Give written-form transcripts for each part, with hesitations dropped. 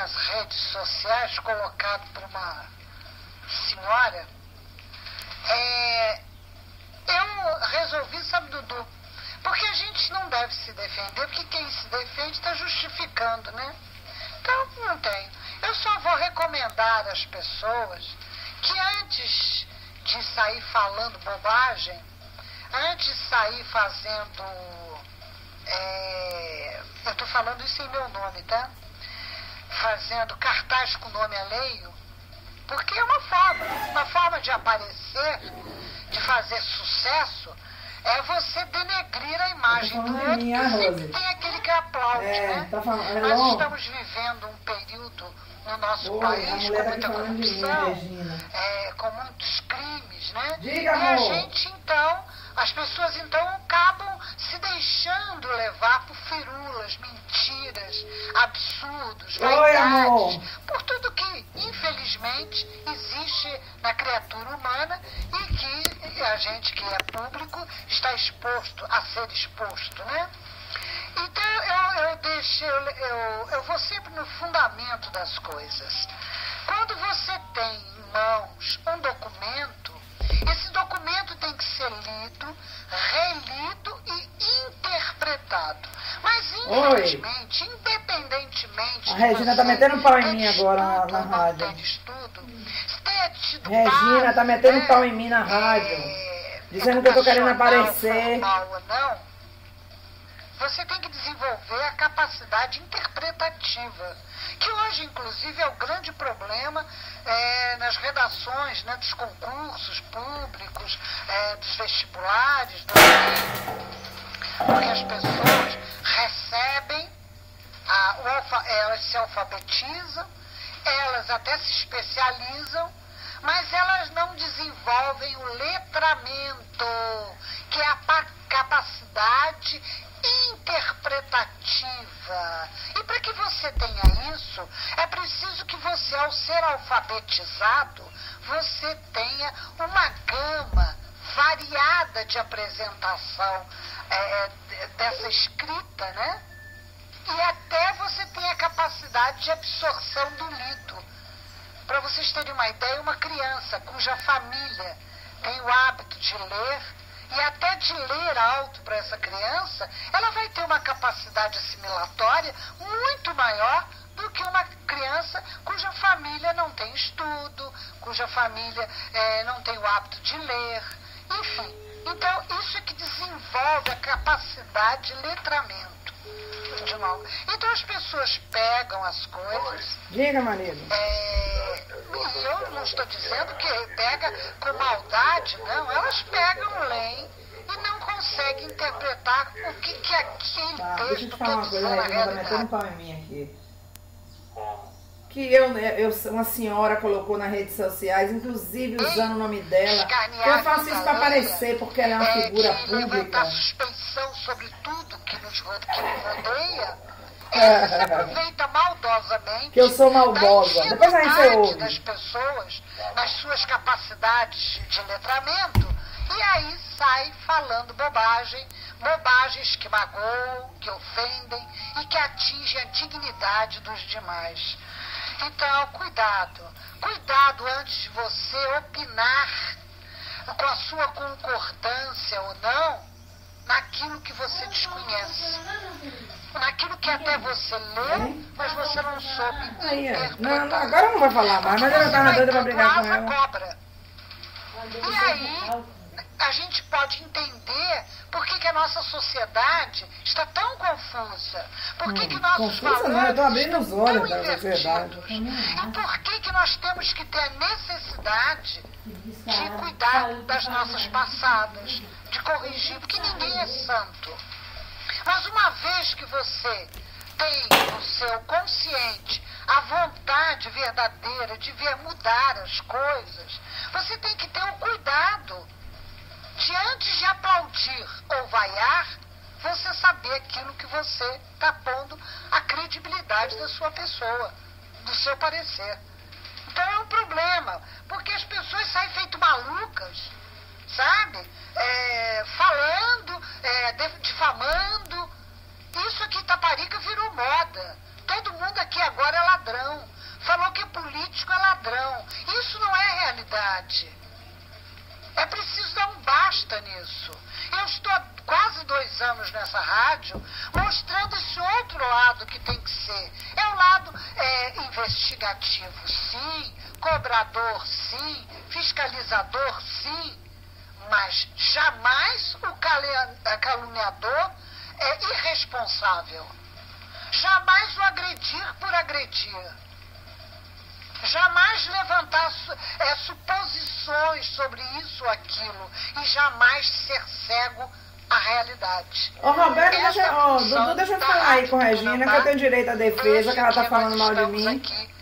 nas redes sociais, colocado por uma senhora, eu resolvi, sabe, Dudu, porque a gente não deve se defender, porque quem se defende está justificando, né? Então, não tenho. Eu só vou recomendar às pessoas que antes de sair falando bobagem, antes de sair fazendo... eu estou falando isso em meu nome, tá? Fazendo cartaz com nome alheio, porque é uma forma de aparecer, de fazer sucesso, é você denegrir a imagem do outro, que sempre tem aquele que aplaude, né? Nós estamos vivendo um período no nosso país com muita corrupção, com muitos crimes, né? E a gente, então, as pessoas, então, acabam se deixando levar por firulas, mentiras, absurdos, vaidades, por tudo que, infelizmente, existe na criatura humana e que a gente que é público está exposto a ser exposto, né? Então, eu vou sempre no fundamento das coisas. Quando você tem em mãos um documento, esse documento tem que ser lido, relido e interpretado. Mas, infelizmente, independentemente... A Regina está metendo um pau em mim agora na rádio. Regina está metendo um pau em mim na rádio, dizendo que eu estou querendo aparecer. Você tem que desenvolver a capacidade interpretativa, que hoje, inclusive, é o grande problema nas redações, né, dos concursos públicos, dos vestibulares, porque as pessoas recebem, elas se alfabetizam, elas até se especializam, mas elas não desenvolvem o letramento, que é a capacidade interpretativa. E para que você tenha isso, é preciso que você, ao ser alfabetizado, você tenha uma gama variada de apresentação dessa escrita, né? E até você tenha a capacidade de absorção do lido. Para vocês terem uma ideia, uma criança cuja família tem o hábito de ler, e até de ler alto para essa criança, ela vai ter uma capacidade assimilatória muito maior do que uma criança cuja família não tem estudo, cuja família não tem o hábito de ler, enfim. Então, isso é que desenvolve a capacidade de letramento. Então, as pessoas pegam as coisas... Diga, marido. Eu não estou dizendo que pega com maldade, não. Elas pegam, leem e não conseguem interpretar o que aquele texto deixa eu te falar uma coisa, na Regina, tá metendo um pau em mim aqui. Que uma senhora colocou nas redes sociais, inclusive usando o nome dela. Eu faço isso para aparecer, porque ela é uma figura pública. Levantar suspeição sobre tudo que nos rodeia, se aproveita maldosamente. Que eu sou maldosa. Depois a gente ouve. Das pessoas, nas suas capacidades de letramento, e aí sai falando bobagens que magoam, que ofendem e que atingem a dignidade dos demais. Então, cuidado antes de você opinar com a sua concordância ou não naquilo que você desconhece, naquilo que até você leu, mas você não soube interpretar. Não, agora não vai falar mais, mas ela estava doida para brigar com ela. Cobra. E aí, a gente pode entender por que a nossa sociedade está tão confusa. Por que nossos valores não, eu estou abrindo os olhos estão da sociedade. E por que nós temos que ter a necessidade de cuidar das nossas passadas, de corrigir, porque ninguém é santo. Mas uma vez que você tem no seu consciente a vontade verdadeira de ver mudar as coisas, você tem que ter o cuidado de, antes de aplaudir ou vaiar, você saber aquilo que você está pondo a credibilidade da sua pessoa, do seu parecer. Então é um problema, porque as pessoas saem feito malucas, sabe? Falando, difamando. Isso aqui em Itaparica virou moda. todo mundo aqui agora é ladrão. Falou que político é ladrão. Isso não é realidade. É preciso dar um basta nisso. Eu estou há quase 2 anos nessa rádio mostrando esse outro lado que tem que ser. É o lado investigativo, sim, cobrador, sim, fiscalizador, sim, mas jamais o caluniador é irresponsável. Jamais o agredir por agredir. Jamais levantar suposições sobre isso ou aquilo. E jamais ser cego à realidade. Ô Roberto, Dudu, deixa eu falar aí com a Regina, que eu tenho direito à defesa, que ela tá falando mal de mim. Aqui,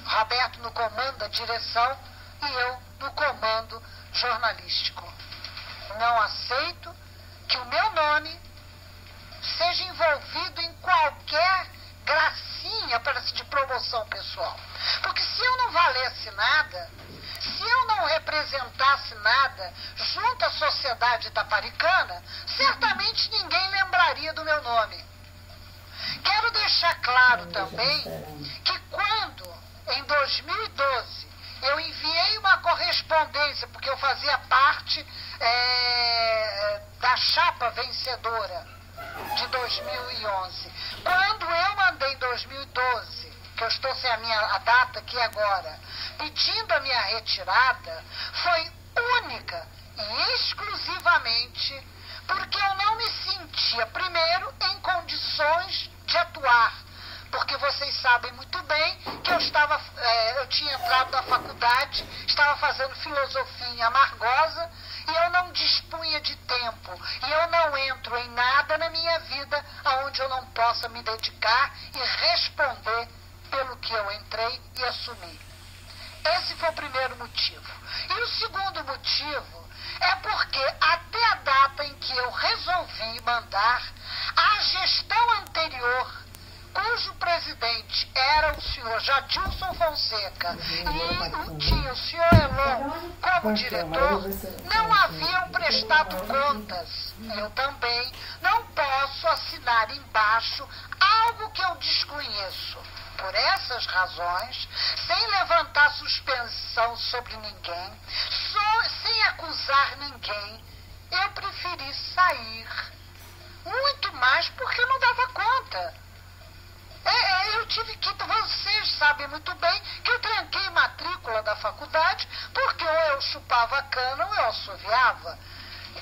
Roberto no comando da direção e eu no comando jornalístico. Não aceito que o meu nome seja envolvido em qualquer gracinha de promoção pessoal. Porque se eu não valesse nada, se eu não representasse nada junto à sociedade itaparicana, certamente ninguém lembraria do meu nome. Quero deixar claro também que quando, em 2012, eu enviei uma correspondência, porque eu fazia parte da chapa vencedora de 2011. Quando eu mandei em 2012, que eu estou sem a data aqui agora, pedindo a minha retirada, foi única e exclusivamente porque eu não me sentia, primeiro, em condições de atuar. Porque vocês sabem muito bem que eu tinha entrado na faculdade, estava fazendo filosofia em Amargosa, e eu não dispunha de tempo. E eu não entro em nada na minha vida onde eu não possa me dedicar e responder pelo que eu entrei e assumi. Esse foi o primeiro motivo. E o segundo motivo é porque até a data em que eu resolvi mandar, a gestão anterior, cujo presidente era o senhor Jadilson Fonseca e tinha o senhor Elon como diretor, não haviam prestado contas. Eu também não posso assinar embaixo algo que eu desconheço. Por essas razões, sem levantar suspensão sobre ninguém, sem acusar ninguém, eu preferi sair. Muito mais porque não dava conta. Eu tive que, vocês sabem muito bem que eu tranquei matrícula da faculdade porque ou eu chupava cana ou eu assoviava.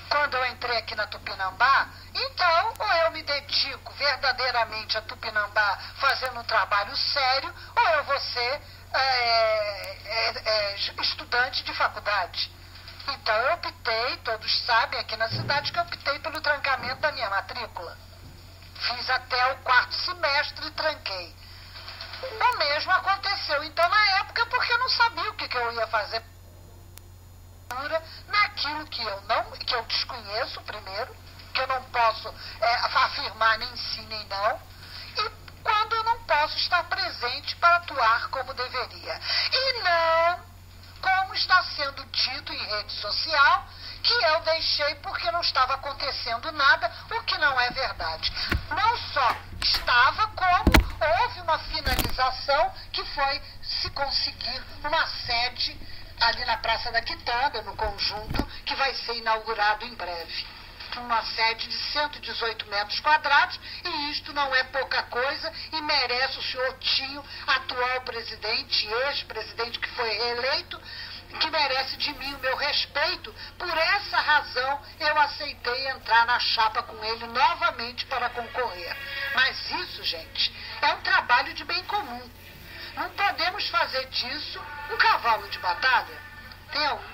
Quando eu entrei aqui na Tupinambá, então ou eu me dedico verdadeiramente a Tupinambá fazendo um trabalho sério, ou eu vou ser estudante de faculdade. Então eu optei, todos sabem aqui na cidade que eu optei pelo trancamento da minha matrícula. Fiz até o 4º semestre e tranquei. O mesmo aconteceu então na época porque eu não sabia o que eu ia fazer naquilo que eu desconheço primeiro, que eu não posso afirmar nem sim nem não, e quando eu não posso estar presente para atuar como deveria. E não como está sendo dito em rede social, que eu deixei porque não estava acontecendo nada, o que não é verdade. Não só estava, como houve uma finalização que foi se conseguir uma sede ali na Praça da Quitanda, no conjunto, que vai ser inaugurado em breve. Uma sede de 118 metros quadrados, e isto não é pouca coisa, e merece o senhor Tinho, atual presidente, ex-presidente que foi reeleito, que merece de mim o meu respeito. Por essa razão eu aceitei entrar na chapa com ele novamente para concorrer. Mas isso, gente, é um trabalho de bem comum. Não podemos fazer disso um cavalo de batalha.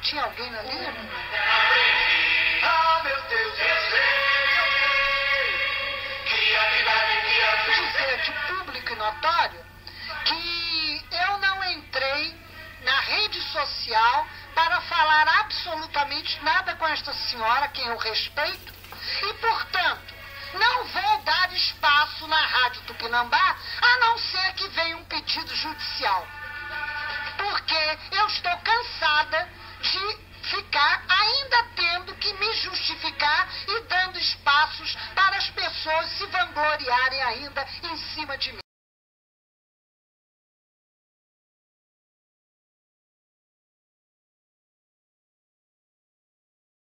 Tinha alguém ali? Ah, meu Deus, eu sei. Dizer de público e notório que eu não entrei na rede social para falar absolutamente nada com esta senhora, quem eu respeito, e, portanto, não vou dar espaço na Rádio Tupinambá, a não ser que venha um pedido judicial. Porque eu estou cansada de ficar ainda tendo que me justificar e dando espaços para as pessoas se vangloriarem ainda em cima de mim.